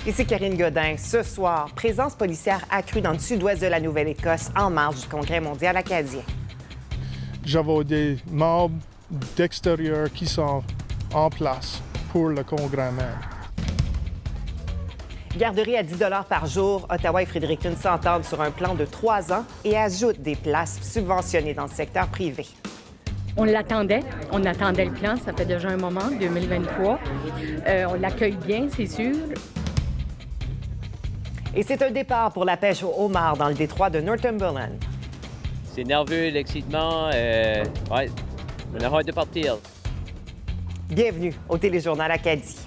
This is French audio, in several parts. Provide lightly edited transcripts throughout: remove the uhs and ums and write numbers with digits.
Ici Karine Godin. Ce soir, présence policière accrue dans le sud-ouest de la Nouvelle-Écosse en marge du Congrès mondial acadien. J'avais des membres d'extérieur qui sont en place pour le congrès même. Garderie à 10 $ par jour, Ottawa et Fredericton s'entendent sur un plan de 3 ans et ajoutent des places subventionnées dans le secteur privé. On l'attendait, on attendait le plan, ça fait déjà un moment, 2023. On l'accueille bien, c'est sûr. Et c'est un départ pour la pêche au homard dans le détroit de Northumberland. C'est nerveux, l'excitement. Ouais, on a hâte de partir. Bienvenue au Téléjournal Acadie.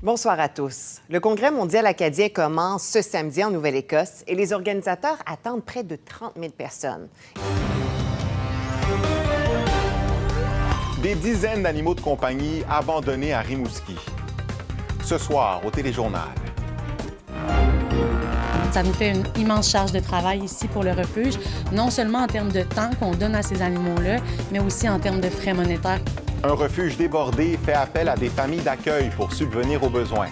Bonsoir à tous. Le Congrès mondial acadien commence ce samedi en Nouvelle-Écosse et les organisateurs attendent près de 30 000 personnes. Des dizaines d'animaux de compagnie abandonnés à Rimouski. Ce soir, au Téléjournal. Ça nous fait une immense charge de travail ici pour le refuge, non seulement en termes de temps qu'on donne à ces animaux-là, mais aussi en termes de frais monétaires. Un refuge débordé fait appel à des familles d'accueil pour subvenir aux besoins.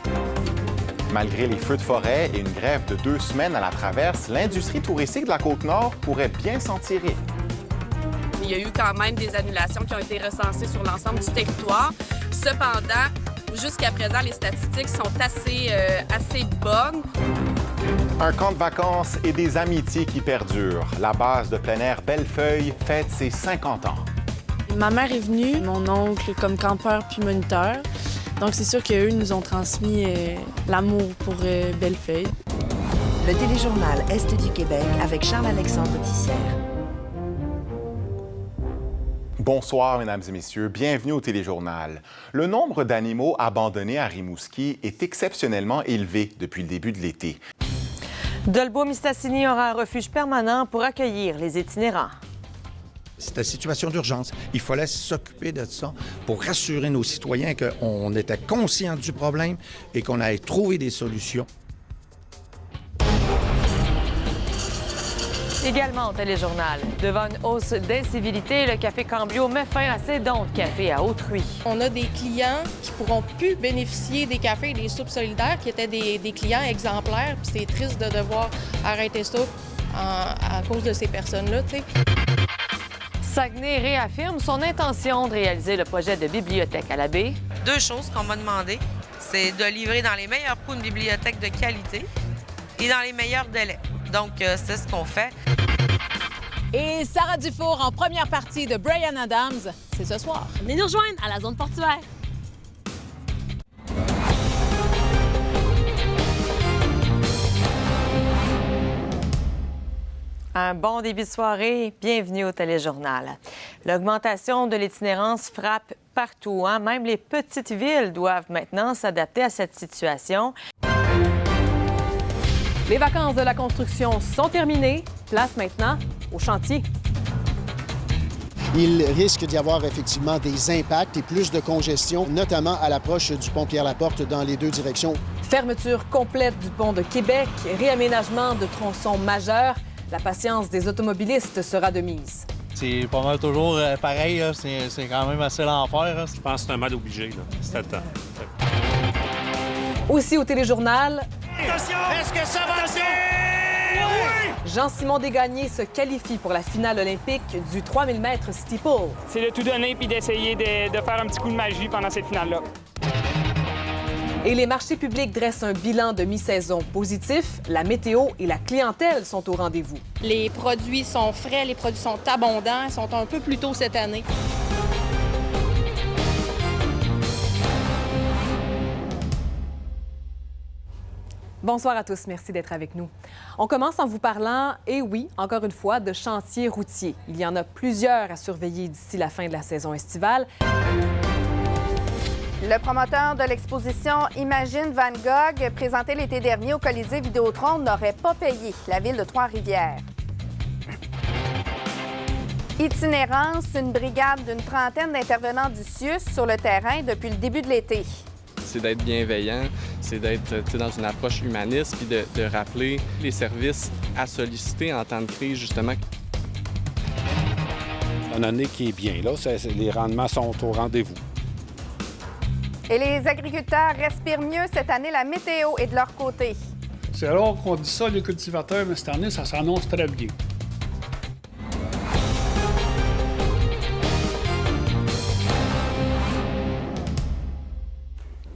Malgré les feux de forêt et une grève de 2 semaines à la traverse, l'industrie touristique de la Côte-Nord pourrait bien s'en tirer. Il y a eu quand même des annulations qui ont été recensées sur l'ensemble du territoire. Cependant, jusqu'à présent, les statistiques sont assez bonnes. Un camp de vacances et des amitiés qui perdurent. La base de plein air Bellefeuille fête ses 50 ans. Ma mère est venue, mon oncle comme campeur puis moniteur. Donc c'est sûr qu'eux nous ont transmis l'amour pour Bellefeuille. Le Téléjournal Est du Québec avec Charles-Alexandre Tissière. Bonsoir, mesdames et messieurs. Bienvenue au Téléjournal. Le nombre d'animaux abandonnés à Rimouski est exceptionnellement élevé depuis le début de l'été. Dolbeau-Mistassini aura un refuge permanent pour accueillir les itinérants. C'était une situation d'urgence. Il fallait s'occuper de ça pour rassurer nos citoyens qu'on était conscients du problème et qu'on allait trouver des solutions. Également au Téléjournal, devant une hausse d'incivilité, le Café Cambio met fin à ses dons de café à autrui. On a des clients qui pourront plus bénéficier des cafés et des soupes solidaires qui étaient des clients exemplaires. Puis c'est triste de devoir arrêter ça à cause de ces personnes-là, tu sais. Saguenay réaffirme son intention de réaliser le projet de bibliothèque à la baie. 2 choses qu'on m'a demandé, c'est de livrer dans les meilleurs coûts une bibliothèque de qualité et dans les meilleurs délais. Donc, c'est ce qu'on fait. Et Sarah Dufour en première partie de Bryan Adams, c'est ce soir. Venez nous rejoindre à la zone portuaire. Un bon début de soirée, bienvenue au Téléjournal. L'augmentation de l'itinérance frappe partout, hein? Même les petites villes doivent maintenant s'adapter à cette situation. Les vacances de la construction sont terminées. Place maintenant au chantier. Il risque d'y avoir effectivement des impacts et plus de congestion, notamment à l'approche du pont Pierre-Laporte dans les 2 directions. Fermeture complète du pont de Québec, réaménagement de tronçons majeurs. La patience des automobilistes sera de mise. C'est pas mal toujours pareil, c'est quand même assez l'enfer. Je pense que c'est un mal obligé, là. C'était le temps. Aussi au Téléjournal... Attention! Est-ce que ça va passer? Oui! Jean-Simon Desgagnés se qualifie pour la finale olympique du 3000 mètres steeple. C'est de tout donner puis d'essayer de faire un petit coup de magie pendant cette finale-là. Et les marchés publics dressent un bilan de mi-saison positif. La météo et la clientèle sont au rendez-vous. Les produits sont frais, les produits sont abondants, ils sont un peu plus tôt cette année. Bonsoir à tous, merci d'être avec nous. On commence en vous parlant, et oui, encore une fois, de chantiers routiers. Il y en a plusieurs à surveiller d'ici la fin de la saison estivale. Le promoteur de l'exposition Imagine Van Gogh, présentée l'été dernier au Colisée Vidéotron, n'aurait pas payé la ville de Trois-Rivières. Itinérance, une brigade d'une trentaine d'intervenants du CIUS sur le terrain depuis le début de l'été. C'est d'être bienveillant, c'est d'être dans une approche humaniste, puis de rappeler les services à solliciter en temps de crise, justement. une année qui est bien. Là, les rendements sont au rendez-vous. Et les agriculteurs respirent mieux cette année. La météo est de leur côté. C'est rare qu'on dise ça, les cultivateurs, mais cette année, ça s'annonce très bien.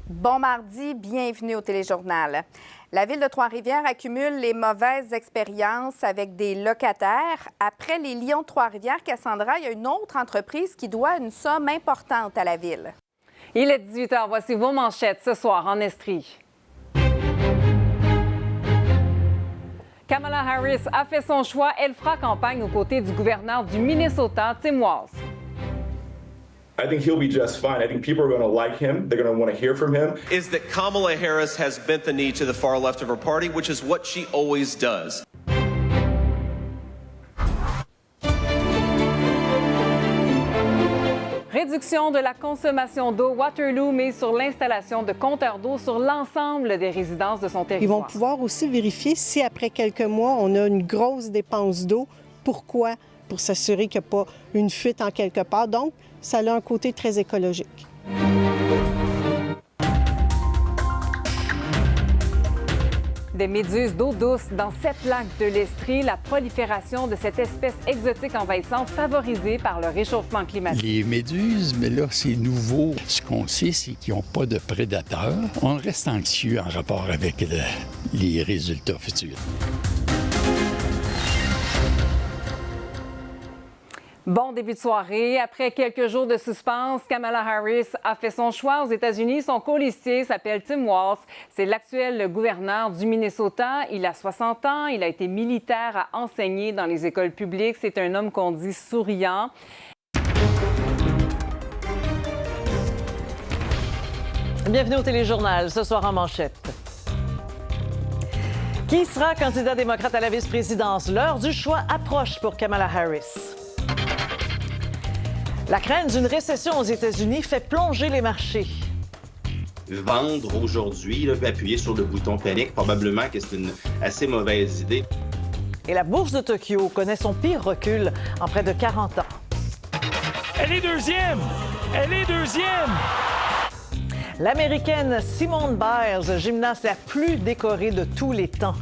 Bon mardi, bienvenue au Téléjournal. La Ville de Trois-Rivières accumule les mauvaises expériences avec des locataires. Après les Lions de Trois-Rivières, Cassandra, il y a une autre entreprise qui doit une somme importante à la Ville. Il est 18h. Voici vos manchettes ce soir en Estrie. Kamala Harris a fait son choix. Elle fera campagne aux côtés du gouverneur du Minnesota, Tim Walz. I think he'll be just fine. I think people are going to like him. They're going to want to hear from him. Is that Kamala Harris has bent the knee to the far left of her party, which is what she always does. Réduction de la consommation d'eau. Waterloo mise sur l'installation de compteurs d'eau sur l'ensemble des résidences de son territoire. Ils vont pouvoir aussi vérifier si, après quelques mois, on a une grosse dépense d'eau. Pourquoi? Pour s'assurer qu'il n'y a pas une fuite en quelque part. Donc, ça a un côté très écologique. Des méduses d'eau douce dans 7 lacs de l'Estrie, la prolifération de cette espèce exotique envahissante favorisée par le réchauffement climatique. Les méduses, mais là, c'est nouveau. Ce qu'on sait, c'est qu'ils n'ont pas de prédateurs. On reste anxieux en rapport avec les résultats futurs. Bon début de soirée. Après quelques jours de suspense, Kamala Harris a fait son choix aux États-Unis. Son colistier s'appelle Tim Walz. C'est l'actuel gouverneur du Minnesota. Il a 60 ans. Il a été militaire, a enseigné dans les écoles publiques. C'est un homme qu'on dit souriant. Bienvenue au Téléjournal. Ce soir en manchette. Qui sera candidat démocrate à la vice-présidence? L'heure du choix approche pour Kamala Harris. La crainte d'une récession aux États-Unis fait plonger les marchés. Vendre aujourd'hui, là, puis appuyer sur le bouton panique, probablement que c'est une assez mauvaise idée. Et la bourse de Tokyo connaît son pire recul en près de 40 ans. Elle est deuxième! Elle est deuxième! L'Américaine Simone Biles, gymnaste la plus décorée de tous les temps.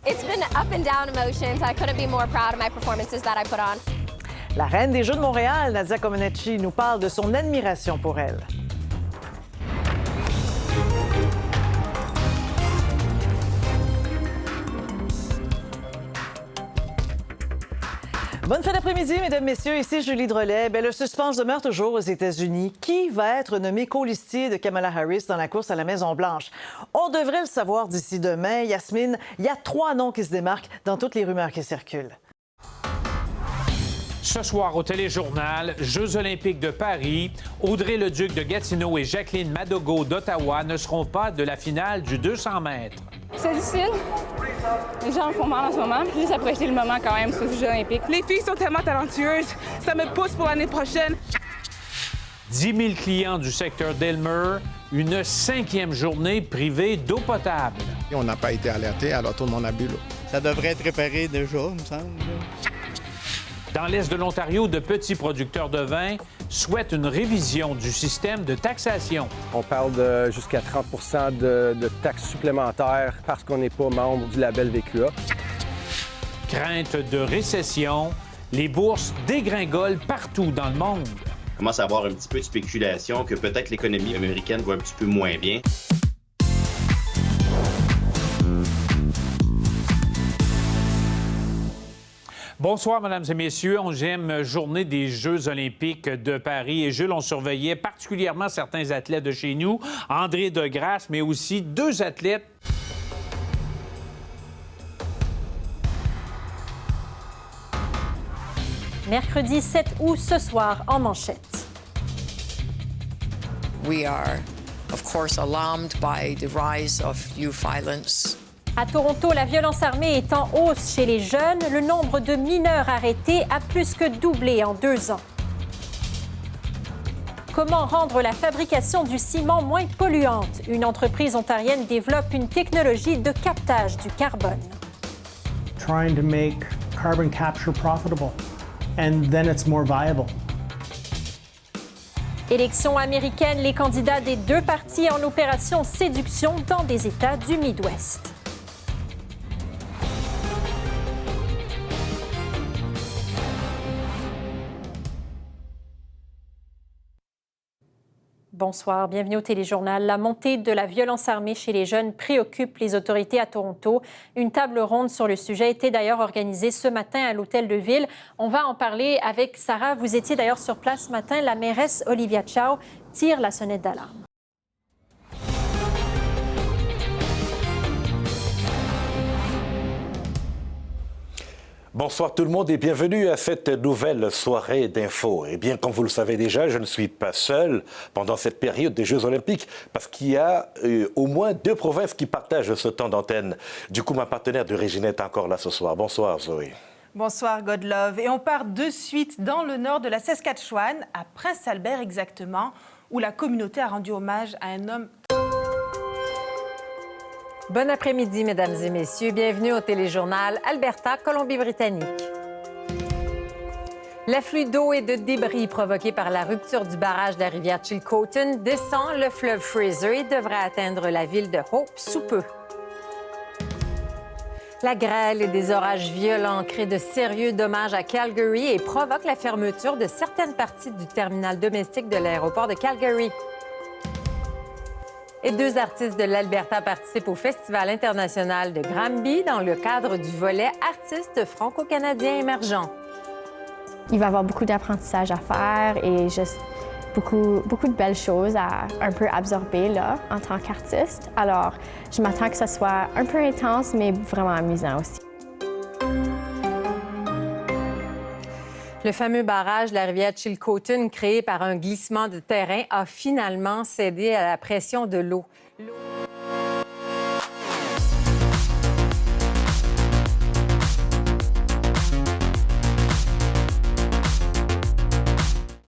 It's been up and down emotions. I couldn't be more proud of my performances that I put on. La reine des Jeux de Montréal, Nadia Comaneci, nous parle de son admiration pour elle. Bonne fin d'après-midi, mesdames, messieurs. Ici Julie Drolet. Le suspense demeure toujours aux États-Unis. Qui va être nommé colistier de Kamala Harris dans la course à la Maison-Blanche? On devrait le savoir d'ici demain. Yasmine, il y a 3 noms qui se démarquent dans toutes les rumeurs qui circulent. Ce soir au Téléjournal, Jeux olympiques de Paris, Audrey Leduc de Gatineau et Jacqueline Madogo d'Ottawa ne seront pas de la finale du 200 mètres. C'est difficile. Les gens me font mal en ce moment. Puis ça pourrait être le moment quand même sur les Jeux olympiques. Les filles sont tellement talentueuses. Ça me pousse pour l'année prochaine. 10 000 clients du secteur d'Elmer, une 5e journée privée d'eau potable. On n'a pas été alerté, alors tout le monde a bu l'eau. Ça devrait être réparé déjà, il me semble. Dans l'Est de l'Ontario, de petits producteurs de vin souhaitent une révision du système de taxation. On parle de jusqu'à 30 de taxes supplémentaires parce qu'on n'est pas membre du label VQA. Crainte de récession, les bourses dégringolent partout dans le monde. Il commence à avoir un petit peu de spéculation que peut-être l'économie américaine va un petit peu moins bien. Bonsoir, mesdames et messieurs. 11e journée des Jeux olympiques de Paris. Et Jules, on surveillait particulièrement certains athlètes de chez nous, André Degrasse, mais aussi 2 athlètes. Mercredi 7 août, ce soir, en manchette. We are, of course, alarmed by the rise of youth violence. À Toronto, la violence armée est en hausse chez les jeunes. Le nombre de mineurs arrêtés a plus que doublé en 2 ans. Comment rendre la fabrication du ciment moins polluante? Une entreprise ontarienne développe une technologie de captage du carbone. Trying to make carbon capture profitable. and then it's more viable. Élections américaines, les candidats des deux partis en opération séduction dans des États du Midwest. Bonsoir, bienvenue au Téléjournal. La montée de la violence armée chez les jeunes préoccupe les autorités à Toronto. Une table ronde sur le sujet était d'ailleurs organisée ce matin à l'Hôtel de Ville. On va en parler avec Sarah. Vous étiez d'ailleurs sur place ce matin. La mairesse Olivia Chow tire la sonnette d'alarme. Bonsoir tout le monde et bienvenue à cette nouvelle soirée d'infos. Eh bien, comme vous le savez déjà, je ne suis pas seul pendant cette période des Jeux Olympiques parce qu'il y a au moins 2 provinces qui partagent ce temps d'antenne. Du coup, ma partenaire de Régine est encore là ce soir. Bonsoir Zoé. Bonsoir Godlove. Et on part de suite dans le nord de la Saskatchewan, à Prince-Albert exactement, où la communauté a rendu hommage à un homme... Bon après-midi, mesdames et messieurs. Bienvenue au Téléjournal Alberta, Colombie-Britannique. L'afflux d'eau et de débris provoqué par la rupture du barrage de la rivière Chilcotin descend le fleuve Fraser et devrait atteindre la ville de Hope sous peu. La grêle et des orages violents créent de sérieux dommages à Calgary et provoquent la fermeture de certaines parties du terminal domestique de l'aéroport de Calgary. Et 2 artistes de l'Alberta participent au Festival international de Granby dans le cadre du volet Artistes franco-canadiens émergents. Il va y avoir beaucoup d'apprentissage à faire et juste beaucoup de belles choses à un peu absorber là, en tant qu'artiste. Alors, je m'attends que ce soit un peu intense, mais vraiment amusant aussi. Le fameux barrage de la rivière Chilcotin, créé par un glissement de terrain, a finalement cédé à la pression de l'eau.